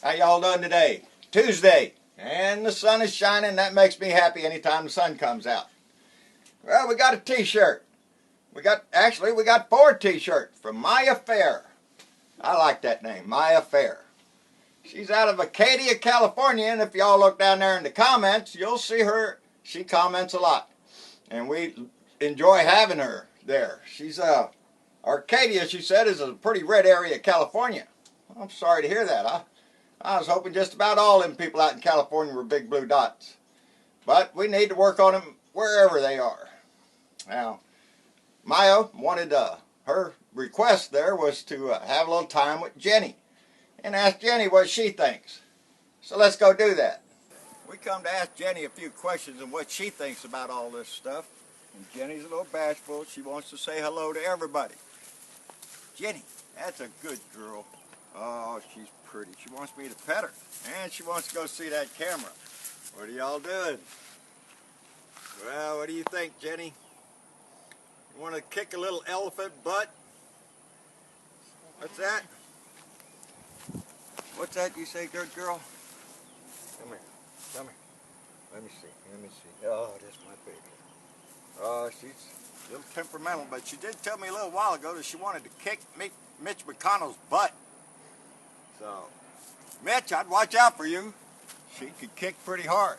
How y'all doing today? Tuesday, and the sun is shining. That makes me happy anytime the sun comes out. Well, we got a t-shirt. We got 4 t-shirts from Maya Fair. I like that name, Maya Fair. She's out of Acadia, California, and if y'all look down there in the comments, you'll see her. She comments a lot, and we enjoy having her there. She's Arcadia, she said, is a pretty red area of California. I'm sorry to hear that. I was hoping just about all them people out in California were big blue dots. But we need to work on them wherever they are. Now, Maya wanted, her request there was to have a little time with Jenny and ask Jenny what she thinks. So let's go do that. We come to ask Jenny a few questions and what she thinks about all this stuff. And Jenny's a little bashful. She wants to say hello to everybody. Jenny, that's a good girl. Oh, she's pretty. She wants me to pet her. And she wants to go see that camera. What are y'all doing? Well, what do you think, Jenny? You want to kick a little elephant butt? What's that? What's that you say, good girl? Come here. Come here. Let me see. Let me see. Oh, that's my baby. Oh, she's a little temperamental, but she did tell me a little while ago that she wanted to kick Mitch McConnell's butt. So, Mitch, I'd watch out for you. She could kick pretty hard.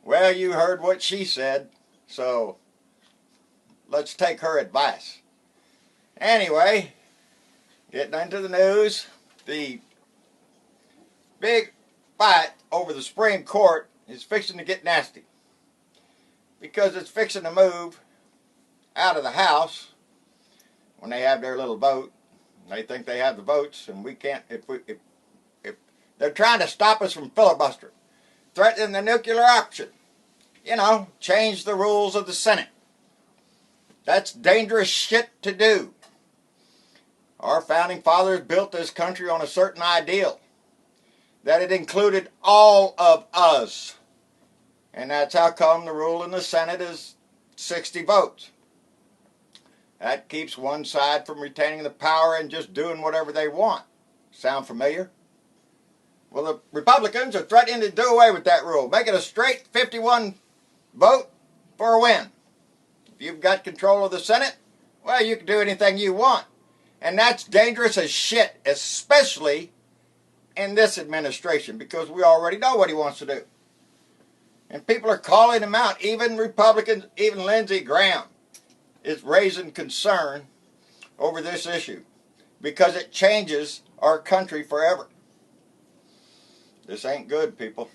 Well, you heard what she said, so let's take her advice. Anyway, getting into the news, the big fight over the Supreme Court is fixing to get nasty because it's fixing to move out of the House when they have their little vote. They think they have the votes, and we can't. If they're trying to stop us from filibustering, threatening the nuclear option, change the rules of the Senate. That's dangerous shit to do. Our founding fathers built this country on a certain ideal, that it included all of us, and that's how come the rule in the Senate is 60 votes. That keeps one side from retaining the power and just doing whatever they want. Sound familiar? Well, the Republicans are threatening to do away with that rule. Make it a straight 51 vote for a win. If you've got control of the Senate, well, you can do anything you want. And that's dangerous as shit, especially in this administration, because we already know what he wants to do. And people are calling him out. Even Republicans, even Lindsey Graham is raising concern over this issue because it changes our country forever. This ain't good, people.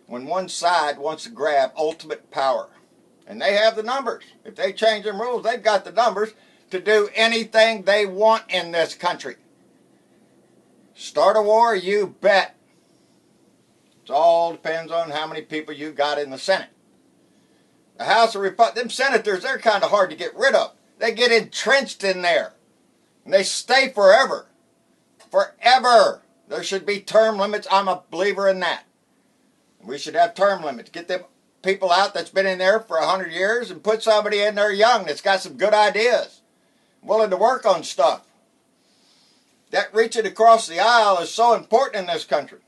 When one side wants to grab ultimate power, and they have the numbers. If they change them rules, they've got the numbers to do anything they want in this country. Start a war, you bet. It all depends on how many people you got in the Senate. The House of Republicans, them senators, they're kind of hard to get rid of. They get entrenched in there. And they stay forever. Forever. There should be term limits. I'm a believer in that. We should have term limits. Get them people out that's been in there for 100 years and put somebody in there young that's got some good ideas, willing to work on stuff. That reaching across the aisle is so important in this country.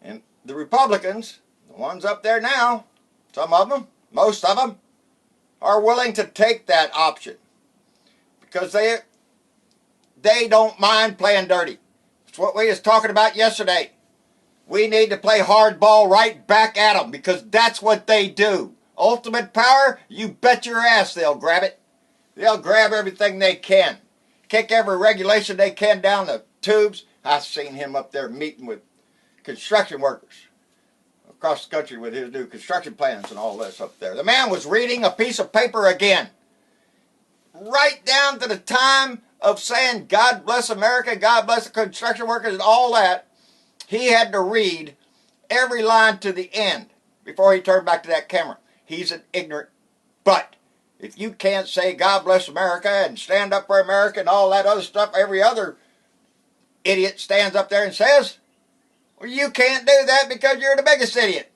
And the Republicans, the ones up there now, some of them, most of them, are willing to take that option because they don't mind playing dirty. It's what we was talking about yesterday. We need to play hardball right back at them because that's what they do. Ultimate power, you bet your ass they'll grab it. They'll grab everything they can. Kick every regulation they can down the tubes. I've seen him up there meeting with construction workers across the country with his new construction plans and all this up there. The man was reading a piece of paper again. Right down to the time of saying, God bless America, God bless the construction workers and all that. He had to read every line to the end before he turned back to that camera. He's an ignorant butt. If you can't say God bless America and stand up for America and all that other stuff every other idiot stands up there and says, well, you can't do that because you're the biggest idiot.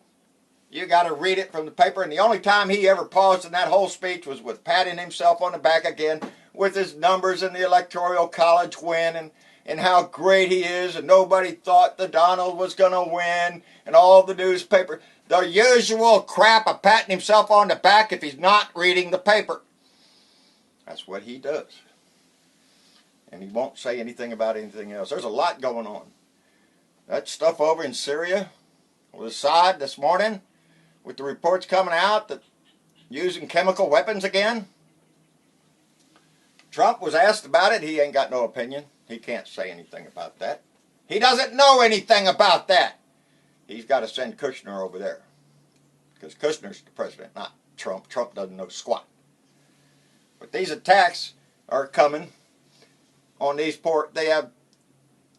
You got to read it from the paper. And the only time he ever paused in that whole speech was with patting himself on the back again with his numbers in the Electoral College win and how great he is, and nobody thought the Donald was going to win, and all the newspaper, the usual crap of patting himself on the back if he's not reading the paper. That's what he does. And he won't say anything about anything else. There's a lot going on. That stuff over in Syria with Assad this morning, with the reports coming out that using chemical weapons again. Trump was asked about it. He ain't got no opinion. He can't say anything about that. He doesn't know anything about that. He's got to send Kushner over there, because Kushner's the president, not Trump. Trump doesn't know squat. But these attacks are coming on these poor, they have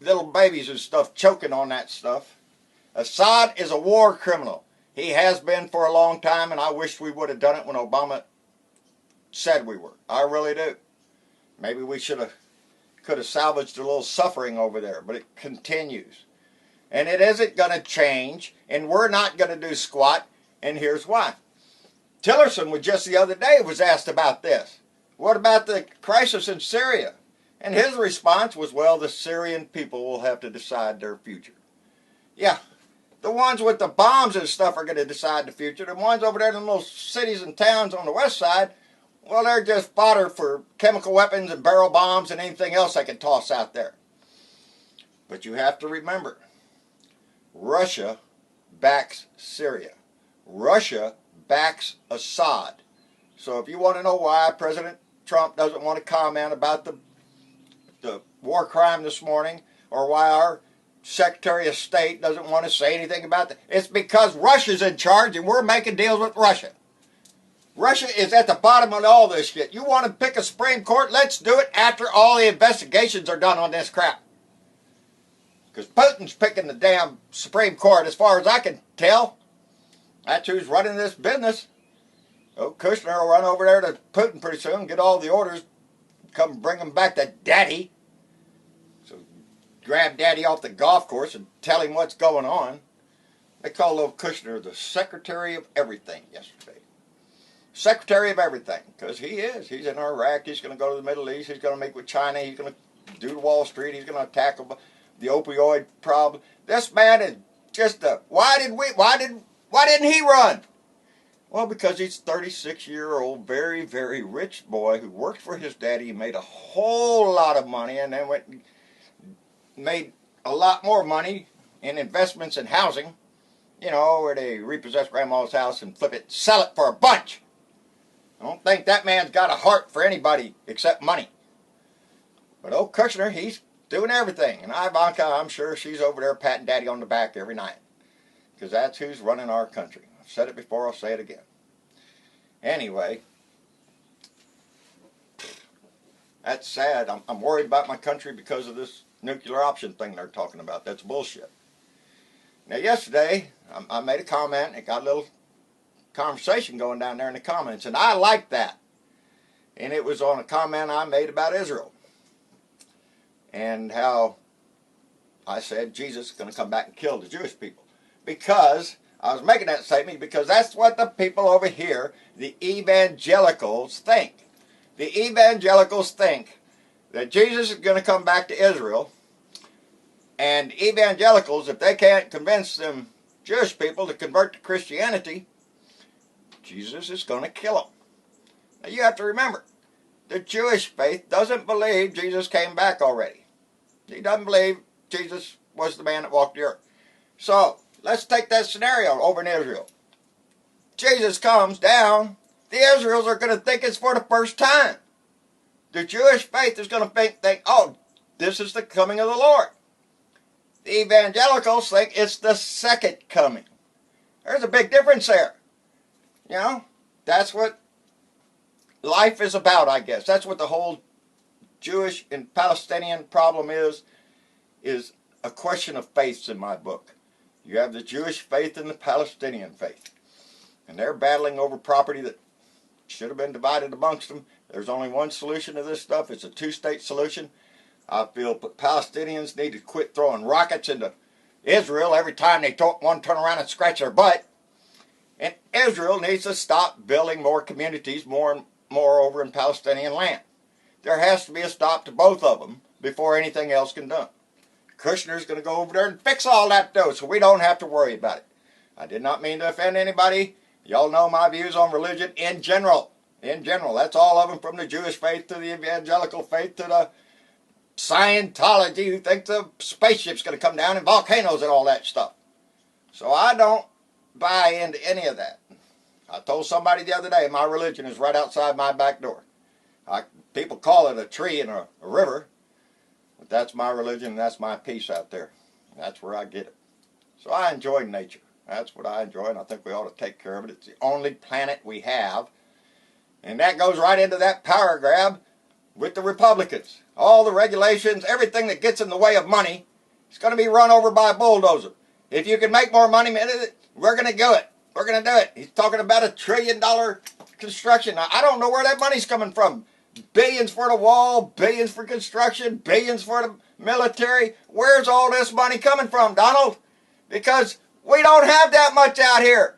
little babies and stuff choking on that stuff. Assad is a war criminal. He has been for a long time, and I wish we would have done it when Obama said we were. I really do. Maybe we could have salvaged a little suffering over there, but it continues. And it isn't going to change, and we're not going to do squat, and here's why. Tillerson was just the other day was asked about this. What about the crisis in Syria? And his response was, well, the Syrian people will have to decide their future. Yeah, the ones with the bombs and stuff are going to decide the future. The ones over there in the little cities and towns on the west side, well, they're just fodder for chemical weapons and barrel bombs and anything else they can toss out there. But you have to remember, Russia backs Syria. Russia backs Assad. So if you want to know why President Trump doesn't want to comment about the war crime this morning, or why our Secretary of State doesn't want to say anything about that, it's because Russia's in charge and we're making deals with Russia. Russia is at the bottom of all this shit. You want to pick a Supreme Court? Let's do it after all the investigations are done on this crap. Because Putin's picking the damn Supreme Court, as far as I can tell. That's who's running this business. Oh, Kushner will run over there to Putin pretty soon, get all the orders, come bring them back to Daddy. So grab Daddy off the golf course and tell him what's going on. They call little Kushner the Secretary of Everything yesterday. Secretary of Everything, because he is. He's in Iraq, he's going to go to the Middle East, he's going to meet with China, he's going to do Wall Street, he's going to tackle the opioid problem. This man is just a, why didn't he run? Well, because he's a 36-year-old, very, very rich boy who worked for his daddy. He made a whole lot of money and then went and made a lot more money in investments in housing, you know, where they repossess grandma's house and flip it, sell it for a bunch. I don't think that man's got a heart for anybody except money. But old Kushner, he's doing everything. And Ivanka, I'm sure she's over there patting Daddy on the back every night. Because that's who's running our country. I've said it before, I'll say it again. Anyway, that's sad. I'm worried about my country because of this nuclear option thing they're talking about. That's bullshit. Now yesterday, I made a comment. It got a little conversation going down there in the comments, and I liked that. And it was on a comment I made about Israel. And how I said Jesus is going to come back and kill the Jewish people. Because I was making that statement because that's what the people over here, the evangelicals, think. The evangelicals think that Jesus is going to come back to Israel, and evangelicals, if they can't convince them Jewish people to convert to Christianity, Jesus is going to kill them. Now you have to remember, the Jewish faith doesn't believe Jesus came back already. He doesn't believe Jesus was the man that walked the earth. So, let's take that scenario over in Israel. Jesus comes down, the Israels are going to think it's for the first time. The Jewish faith is going to think, oh, this is the coming of the Lord. The evangelicals think it's the second coming. There's a big difference there. You know, that's what life is about, I guess. That's what the whole Jewish and Palestinian problem is a question of faiths in my book. You have the Jewish faith and the Palestinian faith. And they're battling over property that should have been divided amongst them. There's only one solution to this stuff. It's a two-state solution. I feel Palestinians need to quit throwing rockets into Israel every time they want to turn around and scratch their butt. And Israel needs to stop building more communities, more and more over in Palestinian land. there has to be a stop to both of them before anything else can be done. Kushner's going to go over there and fix all that though, so we don't have to worry about it. I did not mean to offend anybody. Y'all know my views on religion in general. In general, that's all of them, from the Jewish faith to the evangelical faith to the Scientology, who think the spaceship's going to come down and volcanoes and all that stuff. So I don't buy into any of that. I told somebody the other day, my religion is right outside my back door. People call it a tree and a river, but that's my religion and that's my peace out there. That's where I get it. So I enjoy nature. That's what I enjoy, and I think we ought to take care of it. It's the only planet we have. And that goes right into that power grab with the Republicans. All the regulations, everything that gets in the way of money, is going to be run over by a bulldozer. If you can make more money, we're going to do it. We're going to do it. He's talking about $1 trillion construction. Now, I don't know where that money's coming from. Billions for the wall, billions for construction, billions for the military. Where's all this money coming from, Donald? Because we don't have that much out here.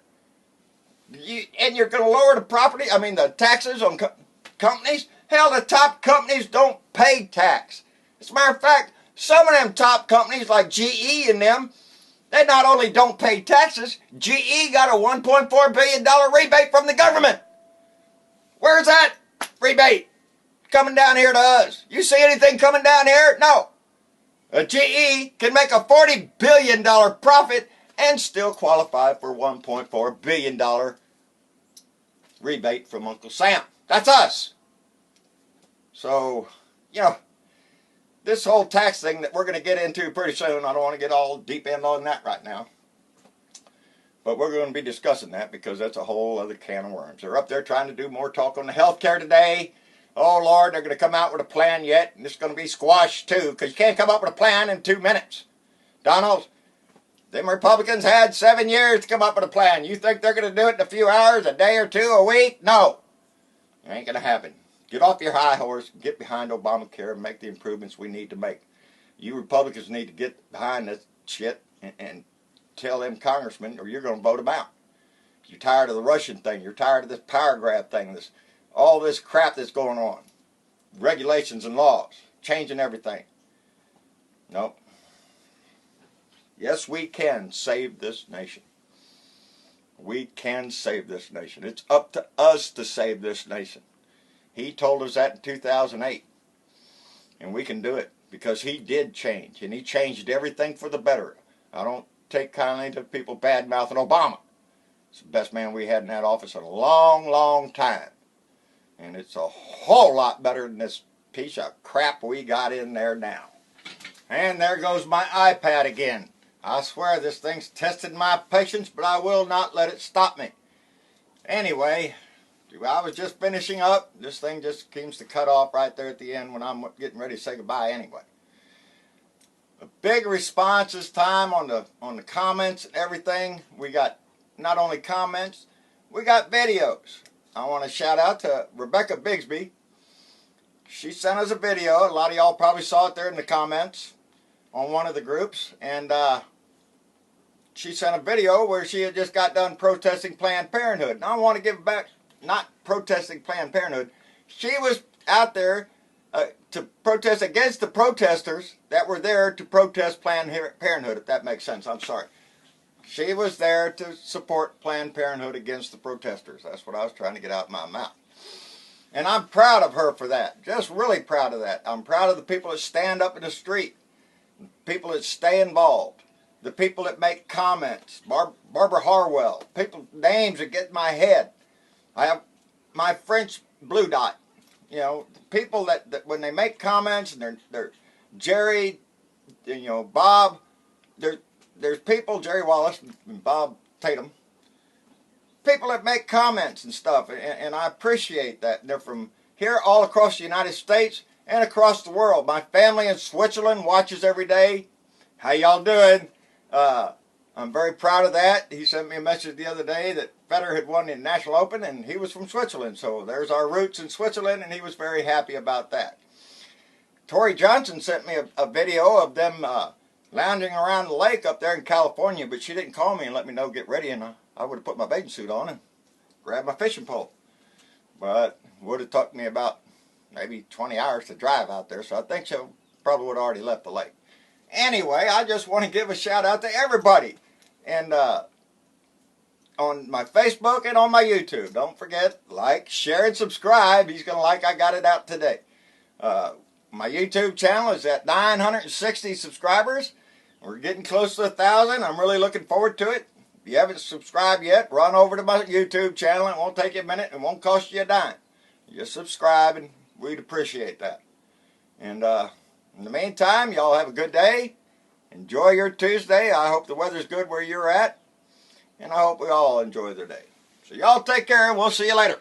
And you're going to lower the taxes on companies? Hell, the top companies don't pay tax. As a matter of fact, some of them top companies like GE and them, they not only don't pay taxes, GE got a $1.4 billion rebate from the government. Where's that rebate coming down here to us? You see anything coming down here? No. GE can make a $40 billion profit and still qualify for $1.4 billion rebate from Uncle Sam. That's us. So, this whole tax thing that we're going to get into pretty soon, I don't want to get all deep in on that right now. But we're going to be discussing that because that's a whole other can of worms. They're up there trying to do more talk on the health care today. Oh, Lord, they're going to come out with a plan yet, and it's going to be squashed too, because you can't come up with a plan in 2 minutes. Donald, them Republicans had 7 years to come up with a plan. You think they're going to do it in a few hours, a day or two, a week? No. It ain't going to happen. Get off your high horse, get behind Obamacare, and make the improvements we need to make. You Republicans need to get behind this shit and tell them congressmen, or you're going to vote them out. You're tired of the Russian thing. You're tired of this power grab thing, all this crap that's going on. Regulations and laws, changing everything. Nope. Yes, we can save this nation. We can save this nation. It's up to us to save this nation. He told us that in 2008. And we can do it because he did change. And he changed everything for the better. I don't take kindly to people bad-mouthing Obama. It's the best man we had in that office in a long, long time. And it's a whole lot better than this piece of crap we got in there now. And there goes my iPad again. I swear this thing's tested my patience, but I will not let it stop me. Anyway, I was just finishing up. This thing just seems to cut off right there at the end when I'm getting ready to say goodbye anyway. A big response this time on the comments and everything. We got not only comments, we got videos. I want to shout out to Rebecca Bigsby. She sent us a video. A lot of y'all probably saw it there in the comments on one of the groups. And she sent a video where she had just got done protesting Planned Parenthood. Now I want to give back, not protesting Planned Parenthood. She was out there to protest against the protesters that were there to protest Planned Parenthood, if that makes sense. I'm sorry. She was there to support Planned Parenthood against the protesters. That's what I was trying to get out of my mouth. And I'm proud of her for that. Just really proud of that. I'm proud of the people that stand up in the street. People that stay involved. The people that make comments. Barbara Harwell. People, names that get in my head. I have my French blue dot. People that when they make comments, and they're Jerry, Bob, there's people, Jerry Wallace and Bob Tatum, people that make comments and stuff, and I appreciate that. They're from here all across the United States and across the world. My family in Switzerland watches every day. How y'all doing? I'm very proud of that. He sent me a message the other day that Federer had won the National Open, and he was from Switzerland. So there's our roots in Switzerland, and he was very happy about that. Tori Johnson sent me a video of them lounging around the lake up there in California, but she didn't call me and let me know get ready, and I would have put my bathing suit on and grabbed my fishing pole. But would have talked to me about maybe 20 hours to drive out there, so I think she probably would have already left the lake. Anyway, I just want to give a shout out to everybody. And on my Facebook and on my YouTube. Don't forget, like, share, and subscribe. He's going to like I got it out today. My YouTube channel is at 960 subscribers. We're getting close to 1,000. I'm really looking forward to it. If you haven't subscribed yet, run over to my YouTube channel. It won't take you a minute. It won't cost you a dime. Just subscribe, and we'd appreciate that. And in the meantime, y'all have a good day. Enjoy your Tuesday. I hope the weather's good where you're at. And I hope we all enjoy the day. So y'all take care, and we'll see you later.